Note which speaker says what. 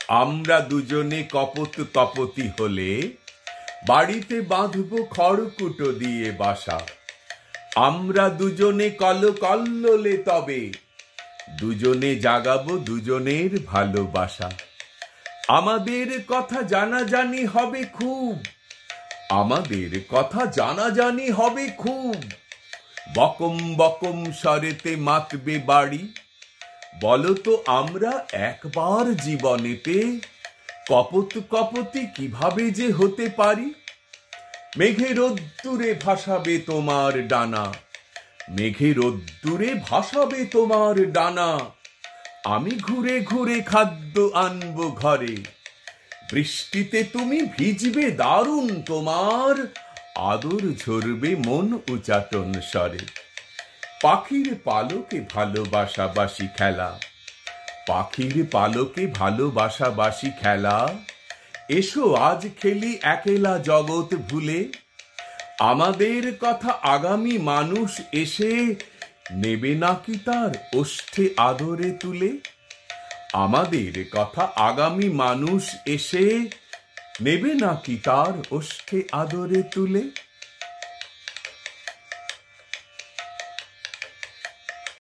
Speaker 1: আমরা দুজনে কপত কপতি হলে বাড়িতে বাঁধব খড়কুটো দিয়ে বাসা। আমরা দুজনে কলকল্লোলে তবে দুজনে জাগাবো দুজনের ভালোবাসা। আমাদের কথা জানাজানি হবে খুব, আমাদের কথা জানাজানি হবে খুব। বকম বকম স্বরেতে মাতবে বাড়ি। বলতো আমরা একবার জীবনেতে কপত কপতি কিভাবে যে হতে পারি। মেঘে রোদ্দুরে ভাসাবে তোমার ডানা, মেঘে রোদ্দুরে ভাসাবে তোমার ডানা। আমি ঘুরে ঘুরে খাদ্য আনবো ঘরে, বৃষ্টিতে তুমি ভিজবে দারুণ, তোমার আদর ঝরবে মন উচাটন স্বরে। পাখির পালকে ভালোবাসাবাসি খেলা, পাখির পালকে ভালোবাসাবাসি খেলা। এসো আজ খেলি একেলা জগৎ ভুলে। আমাদের কথা আগামী মানুষ এসে নেবে নাকি তার ওষ্ঠে আদরে তুলে। আমাদের কথা আগামী মানুষ এসে নেবে নাকি তার ওষ্ঠে আদরে তুলে।